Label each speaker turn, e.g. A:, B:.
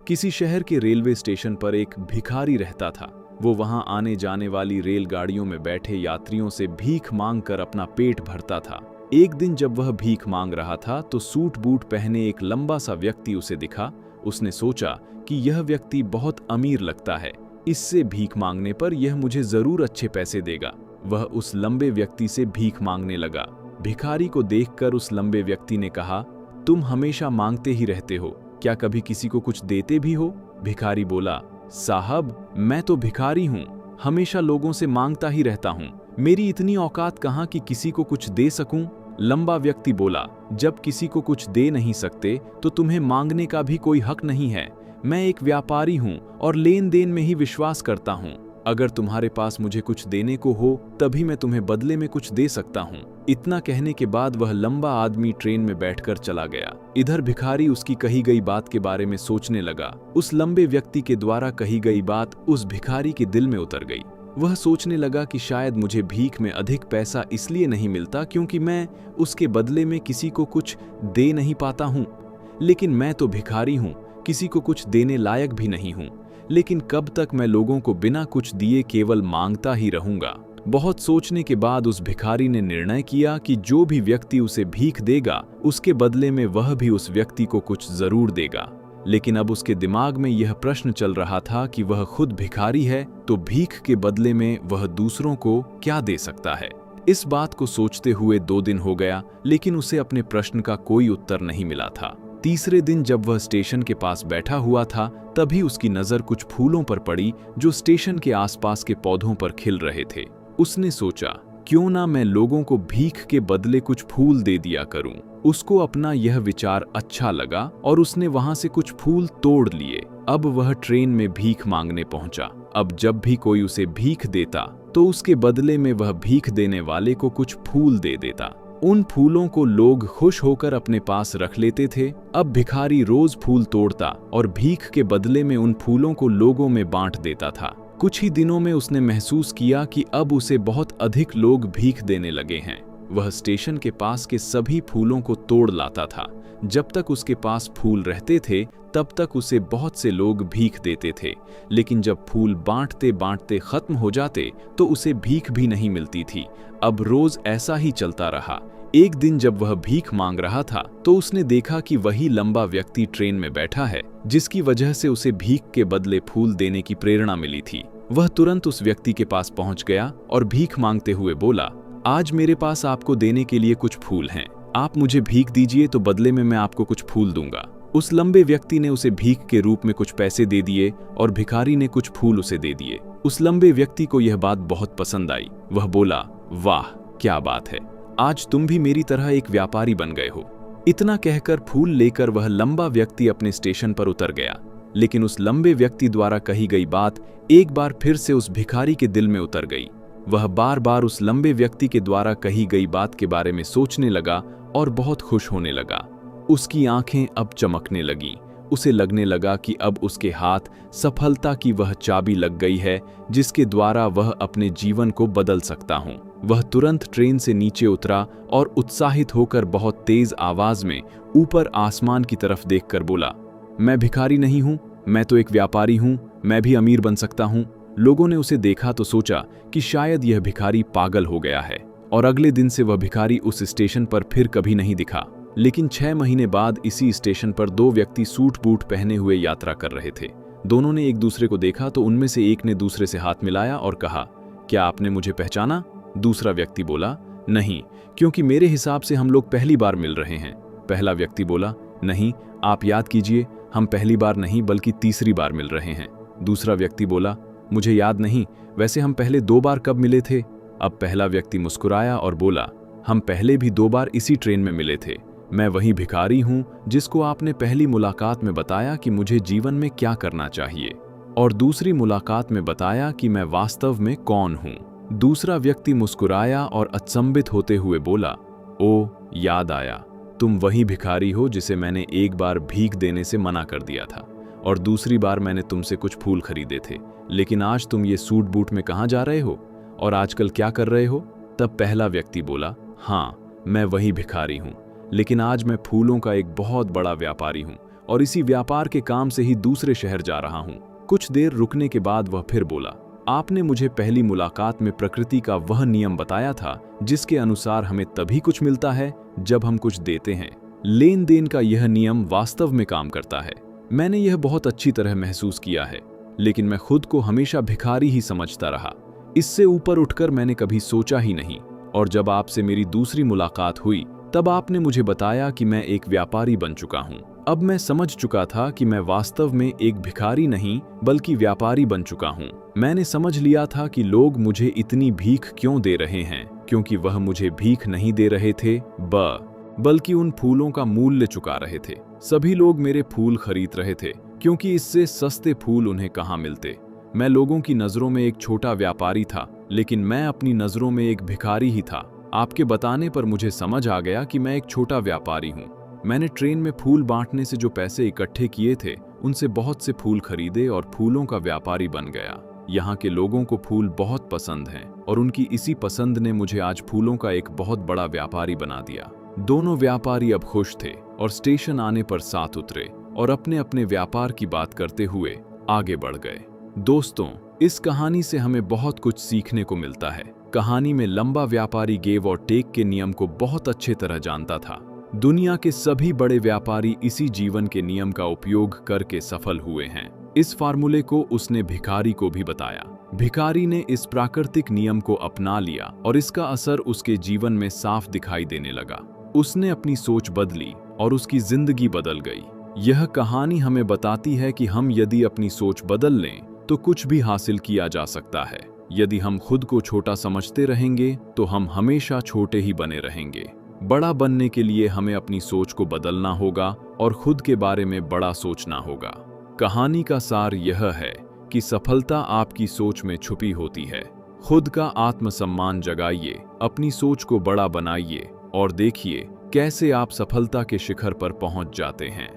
A: किसी शहर के रेलवे स्टेशन पर एक भिखारी रहता था। वो वहां आने जाने वाली रेलगाड़ियों में बैठे यात्रियों से भीख मांग कर अपना पेट भरता था। एक दिन जब वह भीख मांग रहा था तो सूट बूट पहने एक लंबा सा व्यक्ति उसे दिखा। उसने सोचा कि यह व्यक्ति बहुत अमीर लगता है, इससे भीख मांगने पर यह मुझे जरूर अच्छे पैसे देगा। वह उस लंबे व्यक्ति से भीख मांगने लगा। भिखारी को देखकर उस लंबे व्यक्ति ने कहा, तुम हमेशा मांगते ही रहते हो, क्या कभी किसी को कुछ देते भी हो? भिखारी बोला, साहब मैं तो भिखारी हूँ, हमेशा लोगों से मांगता ही रहता हूँ, मेरी इतनी औकात कहाँ कि किसी को कुछ दे सकूं? लंबा व्यक्ति बोला, जब किसी को कुछ दे नहीं सकते तो तुम्हें मांगने का भी कोई हक नहीं है। मैं एक व्यापारी हूँ और लेन देन में ही विश्वास करता हूँ। अगर तुम्हारे पास मुझे कुछ देने को हो तभी मैं तुम्हें बदले में कुछ दे सकता हूँ। इतना कहने के बाद वह लंबा आदमी ट्रेन में बैठकर चला गया। इधर भिखारी उसकी कही गई बात के बारे में सोचने लगा। उस लंबे व्यक्ति के द्वारा कही गई बात उस भिखारी के दिल में उतर गई। वह सोचने लगा कि शायद मुझे भीख में अधिक पैसा इसलिए नहीं मिलता क्योंकि मैं उसके बदले में किसी को कुछ दे नहीं पाता हूँ। लेकिन मैं तो भिखारी हूँ, किसी को कुछ देने लायक भी नहीं हूँ। लेकिन कब तक मैं लोगों को बिना कुछ दिए केवल मांगता ही रहूंगा? बहुत सोचने के बाद उस भिखारी ने निर्णय किया कि जो भी व्यक्ति उसे भीख देगा उसके बदले में वह भी उस व्यक्ति को कुछ जरूर देगा। लेकिन अब उसके दिमाग में यह प्रश्न चल रहा था कि वह खुद भिखारी है तो भीख के बदले में वह दूसरों को क्या दे सकता है। इस बात को सोचते हुए 2 दिन हो गया, लेकिन उसे अपने प्रश्न का कोई उत्तर नहीं मिला था। तीसरे दिन जब वह स्टेशन के पास बैठा हुआ था तभी उसकी नजर कुछ फूलों पर पड़ी जो स्टेशन के आसपास के पौधों पर खिल रहे थे। उसने सोचा, क्यों ना मैं लोगों को भीख के बदले कुछ फूल दे दिया करूं। उसको अपना यह विचार अच्छा लगा और उसने वहां से कुछ फूल तोड़ लिए। अब वह ट्रेन में भीख मांगने पहुंचा। अब जब भी कोई उसे भीख देता तो उसके बदले में वह भीख देने वाले को कुछ फूल दे देता। उन फूलों को लोग खुश होकर अपने पास रख लेते थे। अब भिखारी रोज फूल तोड़ता और भीख के बदले में उन फूलों को लोगों में बांट देता था। कुछ ही दिनों में उसने महसूस किया कि अब उसे बहुत अधिक लोग भीख देने लगे हैं। वह स्टेशन के पास के सभी फूलों को तोड़ लाता था। जब तक उसके पास फूल रहते थे तब तक उसे बहुत से लोग भीख देते थे, लेकिन जब फूल बांटते बांटते खत्म हो जाते तो उसे भीख भी नहीं मिलती थी। अब रोज ऐसा ही चलता रहा। एक दिन जब वह भीख मांग रहा था तो उसने देखा कि वही लंबा व्यक्ति ट्रेन में बैठा है जिसकी वजह से उसे भीख के बदले फूल देने की प्रेरणा मिली थी। वह तुरंत उस व्यक्ति के पास पहुंच गया और भीख मांगते हुए बोला, आज मेरे पास आपको देने के लिए कुछ फूल हैं, आप मुझे भीख दीजिए तो बदले में मैं आपको कुछ फूल दूंगा। उस लंबे व्यक्ति ने उसे भीख के रूप में कुछ पैसे दे दिए और भिखारी ने कुछ फूल उसे दे दिए। उस लंबे व्यक्ति को यह बात बहुत पसंद आई। वह बोला, वाह क्या बात है, आज तुम भी मेरी तरह एक व्यापारी बन गए हो। इतना कहकर फूल लेकर वह लंबा व्यक्ति अपने स्टेशन पर उतर गया। लेकिन उस लंबे व्यक्ति द्वारा कही गई बात एक बार फिर से उस भिखारी के दिल में उतर गई। वह बार बार उस लंबे व्यक्ति के द्वारा कही गई बात के बारे में सोचने लगा और बहुत खुश होने लगा। उसकी आंखें अब चमकने लगीं। उसे लगने लगा कि अब उसके हाथ सफलता की वह चाबी लग गई है जिसके द्वारा वह अपने जीवन को बदल सकता हूं। वह तुरंत ट्रेन से नीचे उतरा और उत्साहित होकर बहुत तेज आवाज में ऊपर आसमान की तरफ देखकर बोला, मैं भिखारी नहीं हूं, मैं तो एक व्यापारी हूं, मैं भी अमीर बन सकता हूं। लोगों ने उसे देखा तो सोचा कि शायद यह भिखारी पागल हो गया है और अगले दिन से वह भिखारी उस स्टेशन पर फिर कभी नहीं दिखा। लेकिन 6 महीने बाद इसी स्टेशन पर 2 व्यक्ति सूट बूट पहने हुए यात्रा कर रहे थे। दोनों ने एक दूसरे को देखा तो उनमें से एक ने दूसरे से हाथ मिलाया और कहा, क्या आपने मुझे पहचाना? दूसरा व्यक्ति बोला, नहीं, क्योंकि मेरे हिसाब से हम लोग पहली बार मिल रहे हैं। पहला व्यक्ति बोला, नहीं, आप याद कीजिए, हम पहली बार नहीं बल्कि तीसरी बार मिल रहे हैं। दूसरा व्यक्ति बोला, मुझे याद नहीं, वैसे हम पहले 2 बार कब मिले थे? अब पहला व्यक्ति मुस्कुराया और बोला, हम पहले भी 2 बार इसी ट्रेन में मिले थे। मैं वही भिखारी हूं जिसको आपने पहली मुलाकात में बताया कि मुझे जीवन में क्या करना चाहिए और दूसरी मुलाकात में बताया कि मैं वास्तव में कौन हूं। दूसरा व्यक्ति मुस्कुराया और अचंभित होते हुए बोला, ओ याद आया, तुम वही भिखारी हो जिसे मैंने एक बार भीख देने से मना कर दिया था और दूसरी बार मैंने तुमसे कुछ फूल खरीदे थे। लेकिन आज तुम ये सूट बूट में कहाँ जा रहे हो और आजकल क्या कर रहे हो? तब पहला व्यक्ति बोला, हाँ, मैं वही भिखारी हूँ, लेकिन आज मैं फूलों का एक बहुत बड़ा व्यापारी हूँ और इसी व्यापार के काम से ही दूसरे शहर जा रहा हूँ। कुछ देर रुकने के बाद वह फिर बोला, आपने मुझे पहली मुलाकात में प्रकृति का वह नियम बताया था जिसके अनुसार हमें तभी कुछ मिलता है जब हम कुछ देते हैं। लेन देन का यह नियम वास्तव में काम करता है। मैंने यह बहुत अच्छी तरह महसूस किया है, लेकिन मैं खुद को हमेशा भिखारी ही समझता रहा। इससे ऊपर उठकर मैंने कभी सोचा ही नहीं। और जब आपसे मेरी दूसरी मुलाकात हुई तब आपने मुझे बताया कि मैं एक व्यापारी बन चुका हूँ। अब मैं समझ चुका था कि मैं वास्तव में एक भिखारी नहीं बल्कि व्यापारी बन चुका हूँ। मैंने समझ लिया था कि लोग मुझे इतनी भीख क्यों दे रहे हैं, क्योंकि वह मुझे भीख नहीं दे रहे थे बल्कि उन फूलों का मूल्य चुका रहे थे। सभी लोग मेरे फूल खरीद रहे थे क्योंकि इससे सस्ते फूल उन्हें कहाँ मिलते। मैं लोगों की नज़रों में एक छोटा व्यापारी था, लेकिन मैं अपनी नज़रों में एक भिखारी ही था। आपके बताने पर मुझे समझ आ गया कि मैं एक छोटा व्यापारी हूँ। मैंने ट्रेन में फूल बांटने से जो पैसे इकट्ठे किए थे उनसे बहुत से फूल खरीदे और फूलों का व्यापारी बन गया। यहाँ के लोगों को फूल बहुत पसंद हैं और उनकी इसी पसंद ने मुझे आज फूलों का एक बहुत बड़ा व्यापारी बना दिया। दोनों व्यापारी अब खुश थे और स्टेशन आने पर साथ उतरे और अपने अपने व्यापार की बात करते हुए आगे बढ़ गए। दोस्तों, इस कहानी से हमें बहुत कुछ सीखने को मिलता है। कहानी में लंबा व्यापारी गिव और टेक के नियम को बहुत अच्छे तरह जानता था। दुनिया के सभी बड़े व्यापारी इसी जीवन के नियम का उपयोग करके सफल हुए हैं। इस फार्मूले को उसने भिखारी को भी बताया। भिखारी ने इस प्राकृतिक नियम को अपना लिया और इसका असर उसके जीवन में साफ दिखाई देने लगा। उसने अपनी सोच बदली और उसकी जिंदगी बदल गई। यह कहानी हमें बताती है कि हम यदि अपनी सोच बदल लें तो कुछ भी हासिल किया जा सकता है। यदि हम खुद को छोटा समझते रहेंगे तो हम हमेशा छोटे ही बने रहेंगे। बड़ा बनने के लिए हमें अपनी सोच को बदलना होगा और खुद के बारे में बड़ा सोचना होगा। कहानी का सार यह है कि सफलता आपकी सोच में छुपी होती है। खुद का आत्मसम्मान जगाइए, अपनी सोच को बड़ा बनाइए और देखिए कैसे आप सफलता के शिखर पर पहुंच जाते हैं।